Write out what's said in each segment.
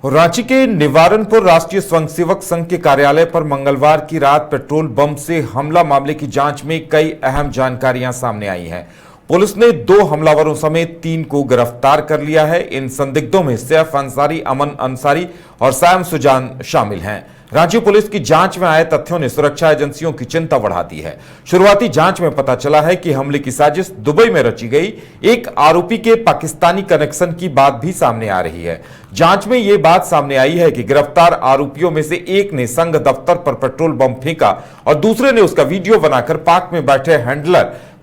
रांची के निवारनपुर राष्ट्रीय स्वयंसेवक संघ के कार्यालय पर मंगलवार की रात पेट्रोल बम से हमला मामले की जांच में कई अहम जानकारियां सामने आई हैं। पुलिस ने 2 हमलावरों समेत 3 को गिरफ्तार कर लिया है। इन संदिग्धों में सैफ अंसारी, अमन अंसारी और सैम सुजान शामिल हैं। रांची पुलिस की जांच में आए तथ्यों ने सुरक्षा एजेंसियों की चिंता बढ़ा दी है। शुरुआती जांच में पता चला है कि हमले की साजिश दुबई में रची गई। एक आरोपी के पाकिस्तानी कनेक्शन की बात भी सामने आ रही है। जांच में यह बात सामने आई है कि गिरफ्तार आरोपियों में से एक ने संघ दफ्तर पर पेट्रोल बम फेंका और दूसरे ने उसका वीडियो बनाकर पाक में बैठे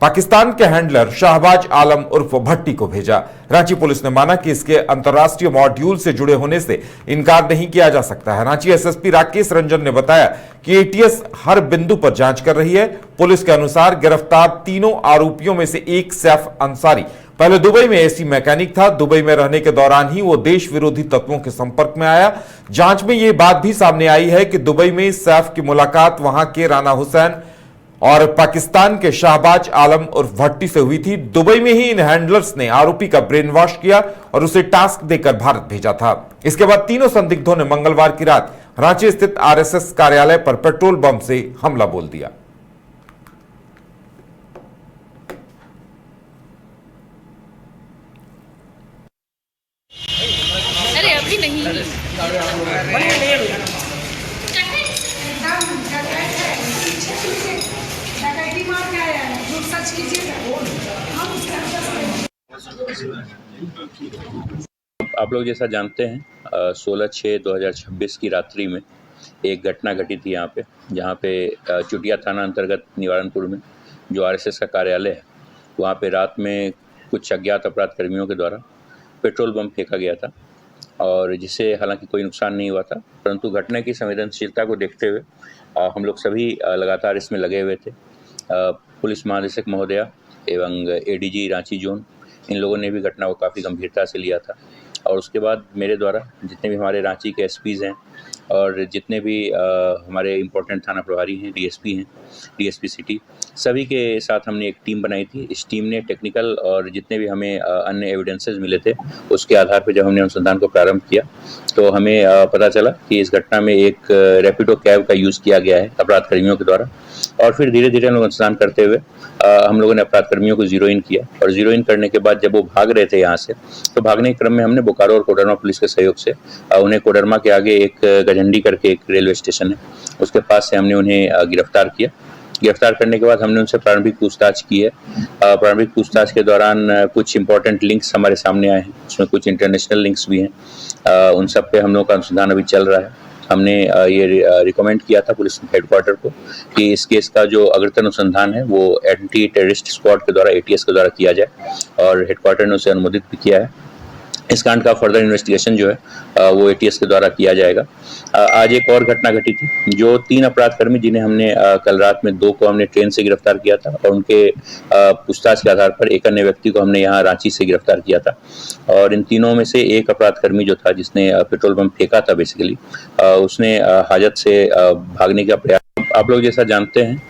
पाकिस्तान के हैंडलर शाहबाज आलम उर्फ भट्टी को भेजा। रांची पुलिस ने माना कि इसके अंतर्राष्ट्रीय मॉड्यूल से जुड़े होने से इनकार नहीं किया जा सकता है। रांची एसएसपी राकेश रंजन ने बताया कि एटीएस हर बिंदु पर जांच कर रही है। पुलिस के अनुसार गिरफ्तार तीनों आरोपियों में से एक सैफ अंसारी पहले दुबई में एसी मैकेनिक था। दुबई में रहने के दौरान ही वो देश विरोधी तत्वों के संपर्क में आया। जांच में यह बात भी सामने आई है कि दुबई में सैफ की मुलाकात वहां के राना हुसैन और पाकिस्तान के शाहबाज आलम उर्फ भट्टी से हुई थी। दुबई में ही इन हैंडलर्स ने आरोपी का ब्रेन वॉश किया और उसे टास्क देकर भारत भेजा था। इसके बाद तीनों संदिग्धों ने मंगलवार की रात रांची स्थित आरएसएस कार्यालय पर पेट्रोल बम से हमला बोल दिया। अरे अभी नहीं आप लोग जैसा जानते हैं 16/6/2026 की रात्रि में एक घटना घटी थी यहाँ पे, जहाँ पे चुटिया थाना अंतर्गत निवारनपुर में जो आरएसएस का कार्यालय है, वहाँ पे रात में कुछ अज्ञात अपराध कर्मियों के द्वारा पेट्रोल बम फेंका गया था और जिससे हालांकि कोई नुकसान नहीं हुआ था, परंतु घटना की संवेदनशीलता को देखते हुए हम लोग सभी लगातार इसमें लगे हुए थे। पुलिस महानिदेशक महोदया एवं एडीजी रांची जोन, इन लोगों ने भी घटना को काफ़ी गंभीरता से लिया था और उसके बाद मेरे द्वारा जितने भी हमारे रांची के एसपीज़ हैं और जितने भी हमारे इम्पोर्टेंट थाना प्रभारी हैं, डीएसपी हैं, डीएसपी सिटी, सभी के साथ हमने एक टीम बनाई थी। इस टीम ने टेक्निकल और जितने भी हमें अन्य एविडेंसेस मिले थे, उसके आधार पर जब हमने अनुसंधान को प्रारंभ किया तो हमें पता चला कि इस घटना में एक रैपिडो कैब का यूज़ किया गया है अपराध कर्मियों के द्वारा। और फिर धीरे धीरे हम लोग अनुसंधान करते हुए हम लोगों ने अपराध कर्मियों को जीरो इन किया और जीरो इन करने के बाद जब वो भाग रहे थे यहाँ से, तो भागने के क्रम में हमने बोकारो और कोडरमा पुलिस के सहयोग से उन्हें कोडरमा के आगे एक गजंडी करके एक रेलवे स्टेशन है, उसके पास से हमने उन्हें गिरफ्तार किया। गिरफ्तार करने के बाद हमने उनसे प्रारंभिक पूछताछ की है। प्रारंभिक पूछताछ के दौरान कुछ इंपॉर्टेंट लिंक्स हमारे सामने आए हैं, उसमें कुछ इंटरनेशनल लिंक्स भी हैं। उन सब पे हम लोग का अनुसंधान अभी चल रहा है। हमने ये रिकमेंड किया था पुलिस हेडक्वार्टर को कि इस केस का जो अग्रतर अनुसंधान है वो एंटी टेररिस्ट स्क्वाड के द्वारा, एटीएस के द्वारा किया जाए और हेडक्वार्टर ने उसे अनुमोदित भी किया है। इस कांड का फर्दर इन्वेस्टिगेशन जो है वो एटीएस के द्वारा किया जाएगा। आज एक और घटना घटी थी, जो 3 अपराध कर्मी जिन्हें हमने कल रात में 2 को हमने ट्रेन से गिरफ्तार किया था और उनके पूछताछ के आधार पर एक अन्य व्यक्ति को हमने यहाँ रांची से गिरफ्तार किया था। और इन तीनों में से एक अपराध कर्मी जो था, जिसने पेट्रोल बम फेंका था, बेसिकली उसने हाजत से भागने का प्रयास। आप लोग जैसा जानते हैं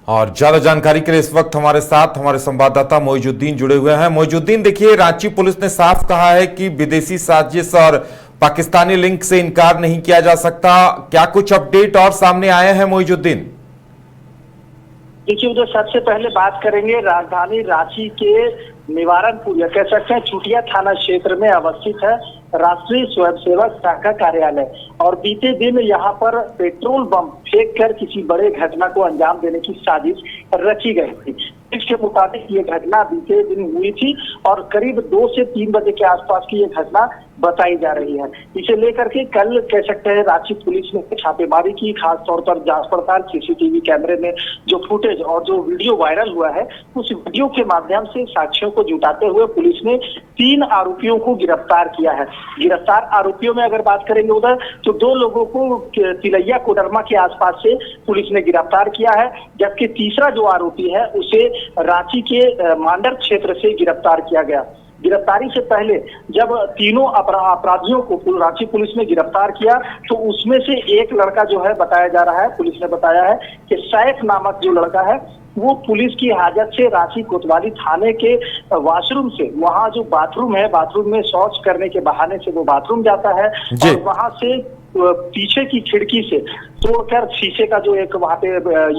और ज्यादा जानकारी के लिए इस वक्त हमारे साथ हमारे संवाददाता मोइजुद्दीन जुड़े हुए हैं। मोइजुद्दीन, देखिए, रांची पुलिस ने साफ कहा है कि विदेशी साजिश और पाकिस्तानी लिंक से इनकार नहीं किया जा सकता। क्या कुछ अपडेट और सामने आए हैं मोइजुद्दीन? देखिए उधर सबसे पहले बात करेंगे राजधानी रांची के निवारनपुर, या कह सकते हैं चुटिया थाना क्षेत्र में अवस्थित है राष्ट्रीय स्वयंसेवक संघ का कार्यालय। और बीते दिन यहाँ पर पेट्रोल बम फेंक कर किसी बड़े घटना को अंजाम देने की साजिश रची गई थी। इसके मुताबिक ये घटना बीते दिन हुई थी और करीब 2 से 3 बजे के आसपास की ये घटना बताई जा रही है। इसे लेकर के कल कह सकते हैं रांची पुलिस ने छापेमारी की, खास तौर पर जांच पड़ताल, सीसीटीवी कैमरे में जो फुटेज और जो वीडियो वायरल हुआ है, उस वीडियो के माध्यम से साक्ष्यों को जुटाते हुए पुलिस ने 3 आरोपियों को गिरफ्तार किया है। गिरफ्तार आरोपियों में अगर बात करेंगे उधर, तो 2 लोगों को तिलैया कोडरमा के आसपास से पुलिस ने गिरफ्तार किया है, जबकि तीसरा जो आरोपी है उसे रांची के मांडर क्षेत्र से गिरफ्तार किया गया। गिरफ्तारी से पहले जब तीनों अपराधियों को रांची पुलिस ने गिरफ्तार किया, तो उसमें से एक लड़का जो है बताया जा रहा है, पुलिस ने बताया है कि सैफ नामक जो लड़का है वो पुलिस की हाजत से रांची कोतवाली थाने के वॉशरूम से, वहाँ जो बाथरूम है, बाथरूम में शौच करने के बहाने से वो बाथरूम जाता है और वहाँ से पीछे की खिड़की से तोड़कर शीशे का जो एक वहाँ पे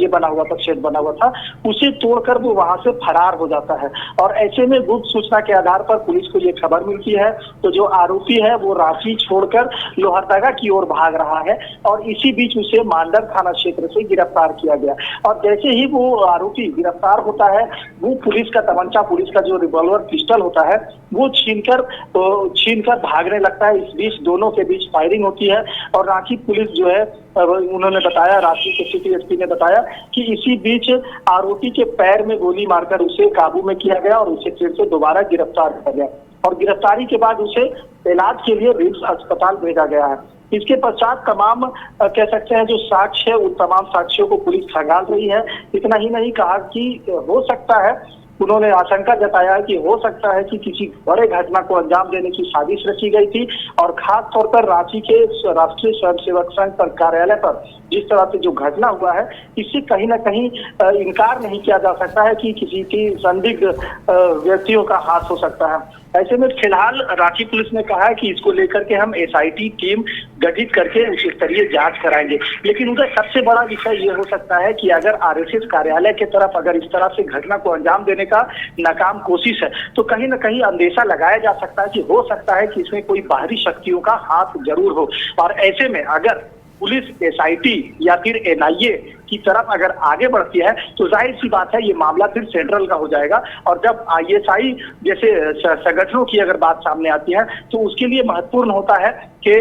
ये बना हुआ था, शेड बना हुआ था, उसे तोड़कर वो वहाँ से फरार हो जाता है। और ऐसे में गुप्त सूचना के आधार पर पुलिस को ये खबर मिलती है, तो जो आरोपी है वो रांची छोड़कर लोहरदगा की ओर भाग रहा है और इसी बीच उसे मांडर थाना क्षेत्र से गिरफ्तार किया गया। और जैसे ही वो आरोपी गिरफ्तार होता है, वो पुलिस का तमंचा, पुलिस का जो रिवॉल्वर पिस्टल होता है, वो छीनकर भागने लगता है। इस बीच दोनों के बीच फायरिंग होती है और रांची पुलिस जो है, उन्होंने बताया, रांची के सिटी एसपी ने बताया कि इसी बीच आरोपी के पैर में गोली मारकर उसे काबू में किया गया और उसे फिर से दोबारा गिरफ्तार किया गया और गिरफ्तारी के बाद उसे इलाज के लिए रिम्स अस्पताल भेजा गया है। इसके पश्चात तमाम कह सकते हैं जो साक्ष्य है, उन तमाम साक्ष्यों को पुलिस खंगाल रही है। इतना ही नहीं, कहा कि हो सकता है, उन्होंने आशंका जताया है कि हो सकता है कि किसी बड़े घटना को अंजाम देने की साजिश रची गई थी और खास तौर पर रांची के राष्ट्रीय स्वयंसेवक संघ पर कार्यालय पर जिस तरह से जो घटना हुआ है, इससे कहीं ना कहीं इनकार नहीं किया जा सकता है कि किसी की संदिग्ध व्यक्तियों का हाथ हो सकता है। ऐसे में फिलहाल रांची पुलिस ने कहा है कि इसको लेकर के हम एसआईटी टीम गठित करके उच्च स्तरीय जांच कराएंगे। लेकिन उनका सबसे बड़ा विषय ये हो सकता है कि अगर आरएसएस कार्यालय की तरफ अगर इस तरह से घटना को अंजाम देने का नाकाम कोशिश है, तो कहीं ना कहीं अंदेशा लगाया जा सकता है कि हो सकता है कि इसमें कोई बाहरी शक्तियों का हाथ जरूर हो। और ऐसे में अगर पुलिस एसआईटी या फिर एनआईए की तरफ अगर आगे बढ़ती है, तो जाहिर सी बात है ये मामला फिर सेंट्रल का हो जाएगा। और जब आईएसआई जैसे संगठनों की अगर बात सामने आती है, तो उसके लिए महत्वपूर्ण होता है कि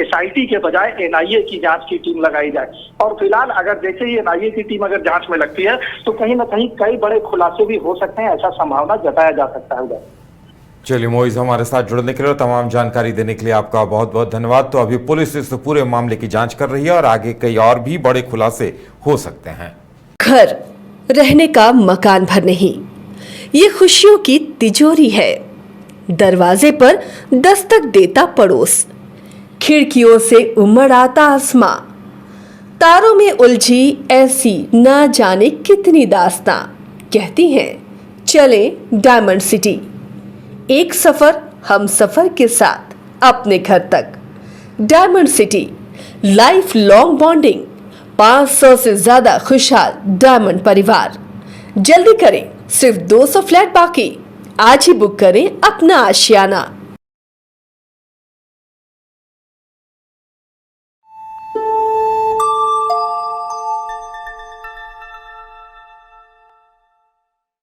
एसआईटी के बजाय एनआईए की जांच की टीम लगाई जाए। और फिलहाल अगर जैसे ही एनआईए की टीम अगर जांच में लगती है, तो कहीं ना कहीं कई बड़े खुलासे भी हो सकते हैं, ऐसा संभावना जताया जा सकता है। चलिए मोइज, हमारे साथ जुड़ने के लिए और तमाम जानकारी देने के लिए आपका बहुत बहुत धन्यवाद। तो अभी पुलिस इस पूरे मामले की जांच कर रही है और आगे कई और भी बड़े खुलासे हो सकते हैं। घर रहने का मकान भर नहीं, ये खुशियों की तिजोरी है। दरवाजे पर दस्तक देता पड़ोस, खिड़कियों से उमड़ आता आसमां, तारों में उलझी ऐसी ना जाने कितनी दास्तां। कहती हैं चले डायमंड सिटी, एक सफर हम सफर के साथ अपने घर तक। Diamond city, life long bonding, 500 से ज्यादा खुशहाल डायमंड परिवार। जल्दी करें, सिर्फ 200 फ्लैट बाकी। आज ही बुक करें अपना आशियाना।